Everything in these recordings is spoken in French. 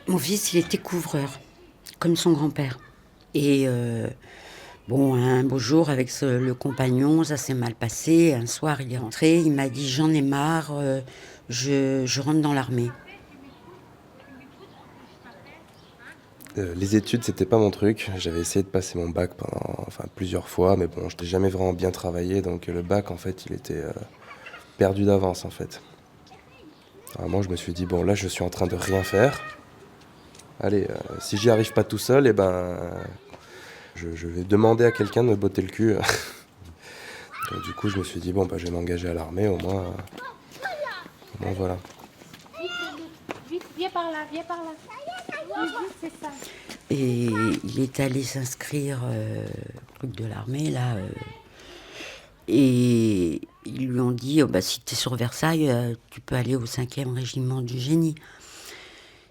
Mon fils, il était couvreur, comme son grand-père. Et bon, un beau jour, avec le compagnon, ça s'est mal passé. Un soir, il est rentré, il m'a dit: «J'en ai marre, je rentre dans l'armée». Les études, c'était pas mon truc. J'avais essayé de passer mon bac plusieurs fois, mais bon, je n'ai jamais vraiment bien travaillé, donc le bac, en fait, il était perdu d'avance, en fait. À un moment, je me suis dit, bon, là, je suis en train de rien faire. Allez, si j'y arrive pas tout seul, eh ben, je vais demander à quelqu'un de me botter le cul. Donc, du coup, je me suis dit, bon, bah, je vais m'engager à l'armée, au moins voilà. Vite, viens par là, viens par là. Vite, c'est ça. Et il est allé s'inscrire au truc de l'armée, là. Et ils lui ont dit: «Oh, bah, si tu es sur Versailles, tu peux aller au 5e régiment du génie».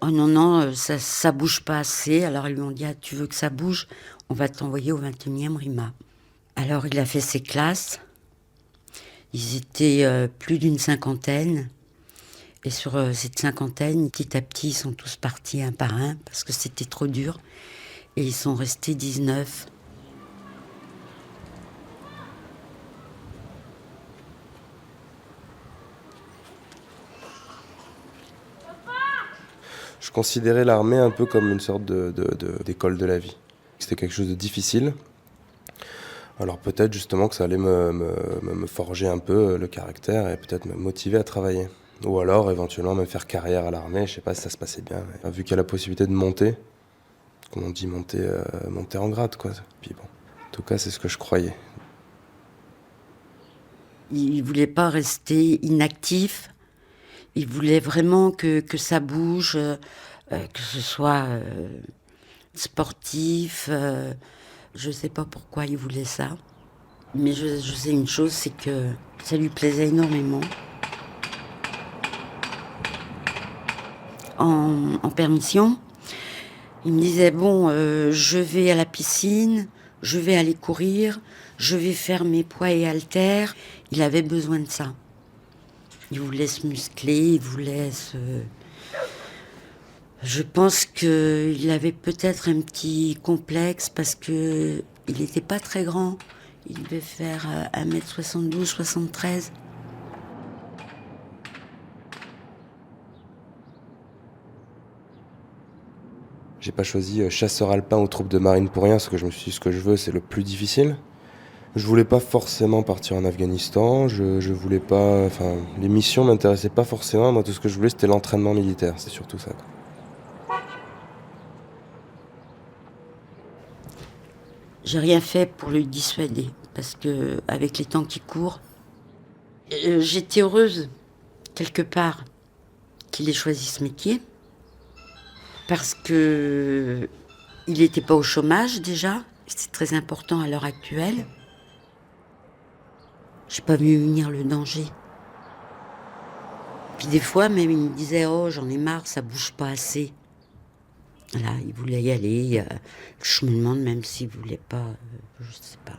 «Oh non, non, ça bouge pas assez». Alors ils lui ont dit: «Ah, tu veux que ça bouge? On va t'envoyer au 21e RIMA». Alors il a fait ses classes. Ils étaient plus d'une cinquantaine. Et sur cette cinquantaine, petit à petit, ils sont tous partis un par un parce que c'était trop dur. Et ils sont restés 19. Je considérais l'armée un peu comme une sorte d'école de la vie. C'était quelque chose de difficile. Alors peut-être justement que ça allait me forger un peu le caractère et peut-être me motiver à travailler. Ou alors éventuellement me faire carrière à l'armée, je sais pas si ça se passait bien. Mais vu qu'il y a la possibilité de monter, comme on dit, monter en grade quoi. Puis bon, en tout cas c'est ce que je croyais. Il voulait pas rester inactif. Il voulait vraiment que ça bouge, que ce soit sportif. Je sais pas pourquoi il voulait ça. Mais je sais une chose, c'est que ça lui plaisait énormément. En permission, il me disait: «Bon, je vais à la piscine, je vais aller courir, je vais faire mes poids et haltères». Il avait besoin de ça. Il voulait se muscler, il voulait se... Je pense qu'il avait peut-être un petit complexe parce que il n'était pas très grand. Il devait faire 1,72 m, 73. J'ai pas choisi chasseur alpin ou troupe de marine pour rien, parce que je me suis dit ce que je veux c'est le plus difficile. Je voulais pas forcément partir en Afghanistan, je voulais pas... Enfin, les missions m'intéressaient pas forcément, moi tout ce que je voulais c'était l'entraînement militaire, c'est surtout ça quoi. J'ai rien fait pour le dissuader parce que avec les temps qui courent, j'étais heureuse quelque part qu'il ait choisi ce métier parce que il n'était pas au chômage déjà. C'est très important à l'heure actuelle. J'ai pas vu venir le danger. Puis des fois même il me disait: «Oh, j'en ai marre, ça bouge pas assez». Voilà, il voulait y aller. Je me demande même s'il voulait pas, je sais pas.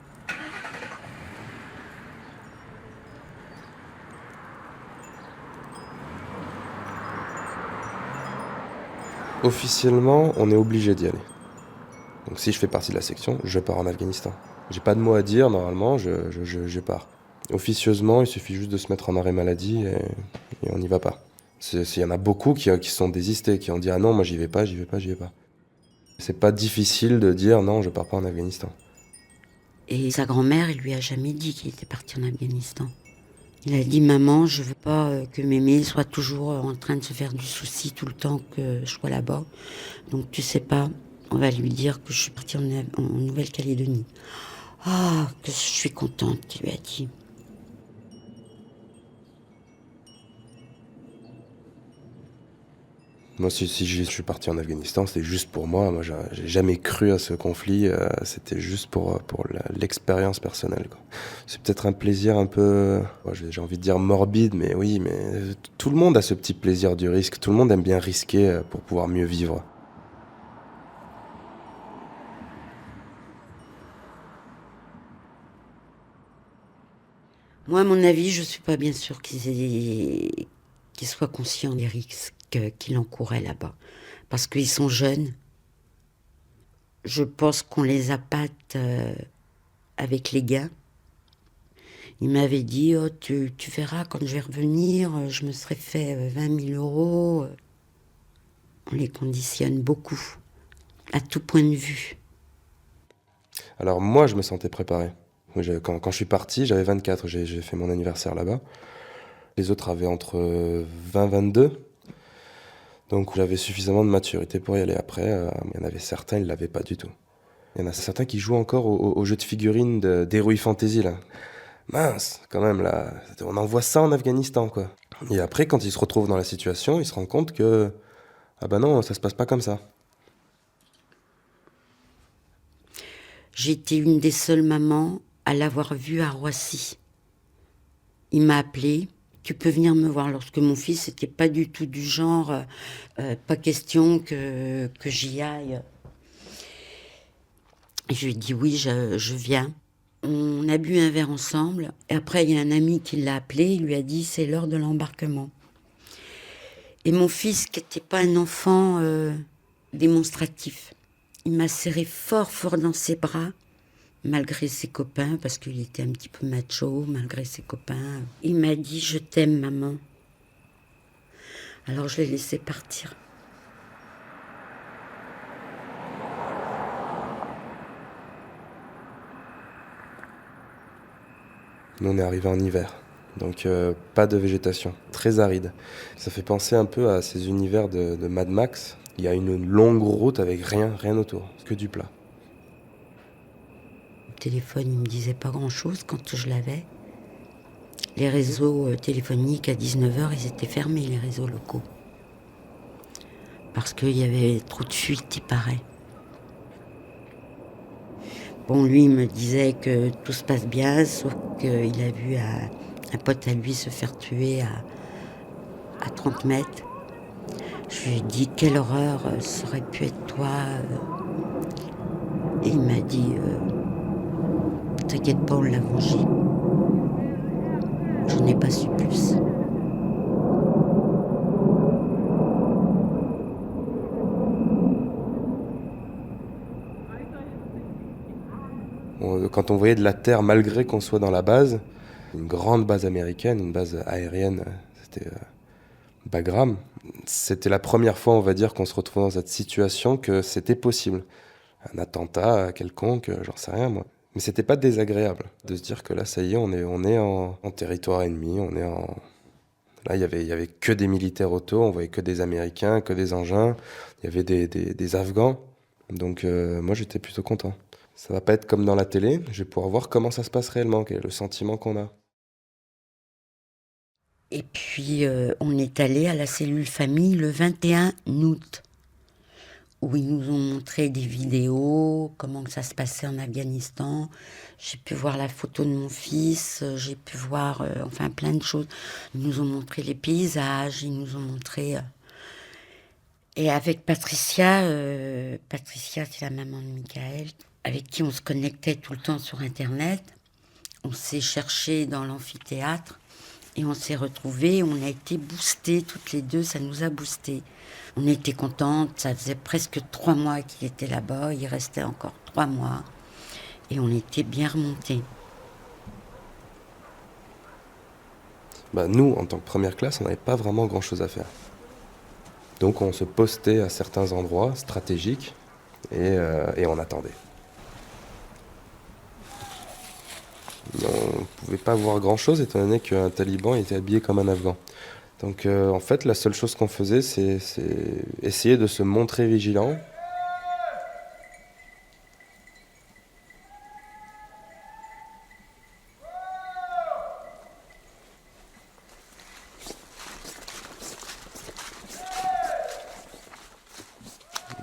Officiellement, on est obligé d'y aller. Donc si je fais partie de la section, je pars en Afghanistan. J'ai pas de mots à dire, normalement, je pars. Officieusement, il suffit juste de se mettre en arrêt maladie et on n'y va pas. Il y en a beaucoup qui sont désistés, qui ont dit ah non, moi j'y vais pas, j'y vais pas, j'y vais pas. C'est pas difficile de dire non, je pars pas en Afghanistan. Et sa grand-mère, il lui a jamais dit qu'il était parti en Afghanistan. Il a dit: «Maman, je veux pas que mémé soit toujours en train de se faire du souci tout le temps que je sois là-bas. Donc tu sais pas, on va lui dire que je suis partie en Nouvelle-Calédonie». Ah, que je suis contente, il lui a dit. Moi, si je suis parti en Afghanistan, c'était juste pour moi. Moi, j'ai jamais cru à ce conflit. C'était juste pour l'expérience personnelle, quoi. C'est peut-être un plaisir un peu, j'ai envie de dire morbide, mais oui, mais tout le monde a ce petit plaisir du risque. Tout le monde aime bien risquer pour pouvoir mieux vivre. Moi, à mon avis, je suis pas bien sûre qu'il soit conscient des risques qu'il encourait là-bas. parce qu'ils sont jeunes. Je pense qu'on les appâte avec les gains. Il m'avait dit, oh, tu verras, quand je vais revenir, je me serais fait 20 000 euros. On les conditionne beaucoup, à tout point de vue. Alors moi, je me sentais préparé. Quand je suis parti, j'avais 24, j'ai fait mon anniversaire là-bas. Les autres avaient entre 20 et 22. Donc j'avais suffisamment de maturité pour y aller. Après, il y en avait certains, ils ne l'avaient pas du tout. Il y en a certains qui jouent encore au jeu de figurines d'Heroic Fantasy, là. Mince, quand même, là, on envoie ça en Afghanistan, quoi. Et après, quand ils se retrouvent dans la situation, ils se rendent compte que, ah ben non, ça se passe pas comme ça. J'étais une des seules mamans à l'avoir vu à Roissy. Il m'a appelé, tu peux venir me voir, lorsque mon fils n'était pas du tout du genre, pas question que j'y aille. Et je lui ai dit oui, je viens. On a bu un verre ensemble. Et après, il y a un ami qui l'a appelé. Il lui a dit, c'est l'heure de l'embarquement. Et mon fils, qui n'était pas un enfant démonstratif, il m'a serré fort, fort dans ses bras, malgré ses copains, parce qu'il était un petit peu macho, malgré ses copains. Il m'a dit, je t'aime, maman. Alors je l'ai laissé partir. Nous, on est arrivé en hiver, donc pas de végétation, très aride. Ça fait penser un peu à ces univers de Mad Max. Il y a une longue route avec rien autour, que du plat. Le téléphone, il me disait pas grand-chose quand je l'avais. Les réseaux téléphoniques, à 19h, ils étaient fermés, les réseaux locaux. Parce qu'il y avait trop de fuites, il paraît. Bon, lui, il me disait que tout se passe bien, sauf qu'il a vu un pote à lui se faire tuer à 30 mètres. Je lui ai dit, quelle horreur, ça aurait pu être toi. Et il m'a dit, t'inquiète pas, on l'a vengé. Je n'ai pas su plus. Quand on voyait de la terre, malgré qu'on soit dans la base, une grande base américaine, une base aérienne, c'était Bagram, c'était la première fois, on va dire, qu'on se retrouvait dans cette situation, que c'était possible. Un attentat quelconque, j'en sais rien, moi. Mais c'était pas désagréable de se dire que là, ça y est, on est en territoire ennemi, Là, il y avait que des militaires auto, on voyait que des Américains, que des engins, il y avait des Afghans. Donc moi, j'étais plutôt content. Ça va pas être comme dans la télé, je vais pouvoir voir comment ça se passe réellement, quel est le sentiment qu'on a. Et puis, on est allé à la cellule famille le 21 août, où ils nous ont montré des vidéos, comment que ça se passait en Afghanistan. J'ai pu voir la photo de mon fils, j'ai pu voir enfin plein de choses. Ils nous ont montré les paysages, ils nous ont montré... Et avec Patricia, Patricia c'est la maman de Michael, avec qui on se connectait tout le temps sur Internet. On s'est cherché dans l'amphithéâtre et on s'est retrouvés. On a été boostés toutes les deux, ça nous a boostés. On était contentes, ça faisait presque 3 mois qu'il était là-bas, il restait encore 3 mois. Et on était bien remontés. Nous, en tant que première classe, on n'avait pas vraiment grand-chose à faire. Donc on se postait à certains endroits stratégiques et on attendait. On ne pouvait pas voir grand-chose étant donné qu'un taliban était habillé comme un Afghan. Donc en fait, la seule chose qu'on faisait, c'est essayer de se montrer vigilant.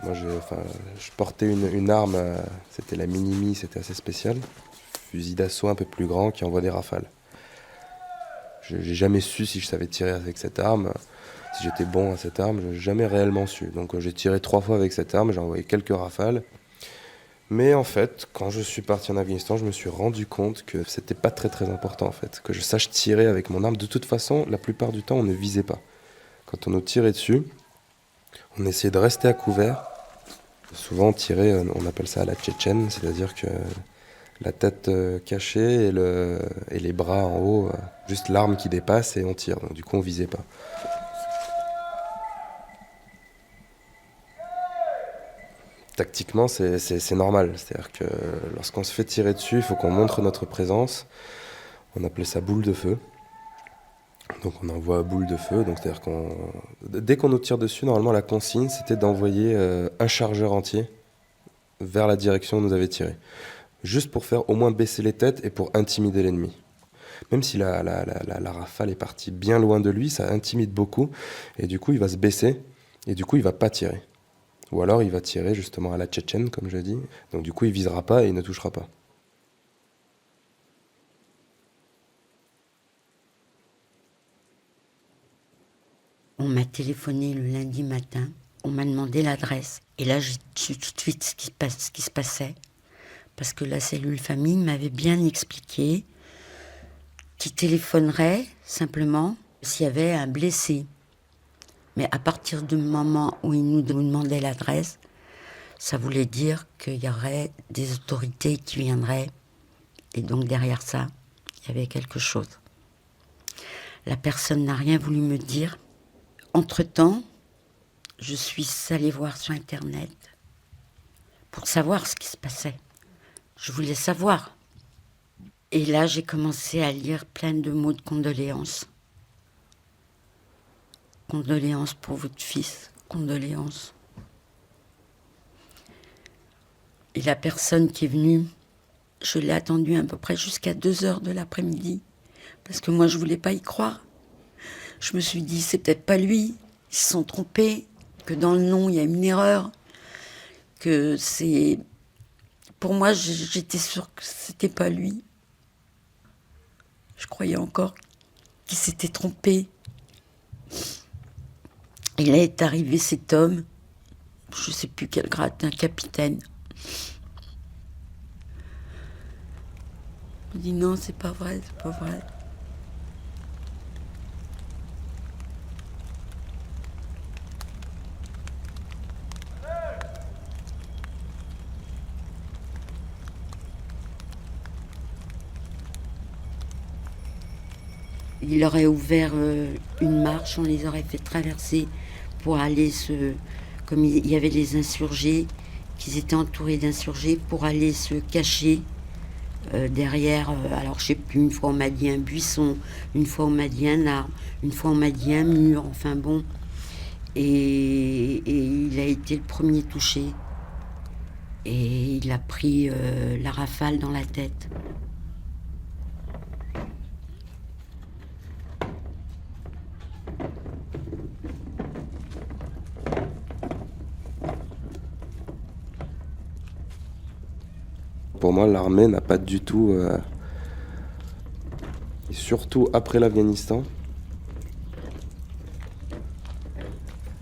Moi, je portais une arme, c'était la Minimi, c'était assez spécial. Fusil d'assaut un peu plus grand qui envoie des rafales. J'ai jamais su si je savais tirer avec cette arme, si j'étais bon à cette arme, j'ai jamais réellement su. Donc j'ai tiré 3 fois avec cette arme, j'ai envoyé quelques rafales. Mais en fait, quand je suis parti en Afghanistan, je me suis rendu compte que c'était pas très très important en fait, que je sache tirer avec mon arme. De toute façon, la plupart du temps, on ne visait pas. Quand on nous tirait dessus, On essayait de rester à couvert. Souvent tirer, on appelle ça à la tchétchène, c'est-à-dire que la tête cachée et les bras en haut, juste l'arme qui dépasse et on tire. Donc du coup on visait pas. Tactiquement c'est normal, c'est-à-dire que lorsqu'on se fait tirer dessus, il faut qu'on montre notre présence. On appelait ça boule de feu. Donc on envoie boule de feu, donc c'est-à-dire dès qu'on nous tire dessus, normalement la consigne c'était d'envoyer un chargeur entier vers la direction où on nous avait tiré. Juste pour faire au moins baisser les têtes et pour intimider l'ennemi. Même si la rafale est partie bien loin de lui, ça intimide beaucoup, et du coup il va se baisser, et du coup il va pas tirer. Ou alors il va tirer justement à la tchétchène, comme je dis, donc du coup il visera pas et il ne touchera pas. On m'a téléphoné le lundi matin, on m'a demandé l'adresse. Et là, j'ai su tout de suite ce qui se passait. Parce que la cellule famille m'avait bien expliqué qu'il téléphonerait simplement s'il y avait un blessé. Mais à partir du moment où il nous demandait l'adresse, ça voulait dire qu'il y aurait des autorités qui viendraient. Et donc derrière ça, il y avait quelque chose. La personne n'a rien voulu me dire. Entre-temps, je suis allée voir sur Internet pour savoir ce qui se passait. Je voulais savoir. Et là, j'ai commencé à lire plein de mots de condoléances. Condoléances pour votre fils, condoléances. Et la personne qui est venue, je l'ai attendue à peu près jusqu'à 2h de l'après-midi. Parce que moi, je voulais pas y croire. Je me suis dit, c'est peut-être pas lui. Ils se sont trompés. Que dans le nom, il y a une erreur. Que c'est... Pour moi, j'étais sûre que c'était pas lui. Je croyais encore qu'il s'était trompé. Et là est arrivé cet homme, je sais plus quel grade, un capitaine. Il dit non, c'est pas vrai, c'est pas vrai. Il aurait ouvert une marche, on les aurait fait traverser pour aller comme il y avait les insurgés, qu'ils étaient entourés d'insurgés, pour aller se cacher derrière, alors je sais plus, une fois on m'a dit un buisson, une fois on m'a dit un arbre, une fois on m'a dit un mur, enfin bon. Et il a été le premier touché. Et il a pris la rafale dans la tête. Pour moi, l'armée n'a pas du tout... et surtout après l'Afghanistan.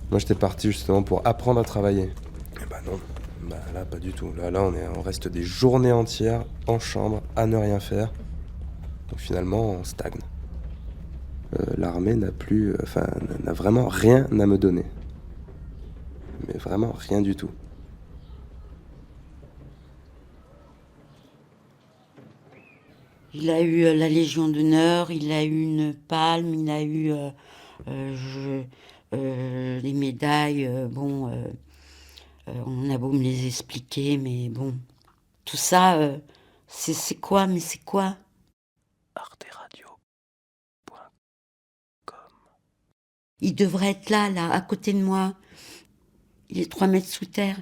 Moi, j'étais parti justement pour apprendre à travailler. Et bah non, bah là, pas du tout. Là on reste des journées entières en chambre à ne rien faire. Donc finalement, on stagne. L'armée n'a vraiment rien à me donner. Mais vraiment rien du tout. Il a eu la Légion d'honneur, il a eu une palme, il a eu les médailles. On a beau me les expliquer, mais bon. Tout ça, c'est quoi, mais c'est quoi? arteradio.com. Il devrait être là, à côté de moi. Il est 3 mètres sous terre.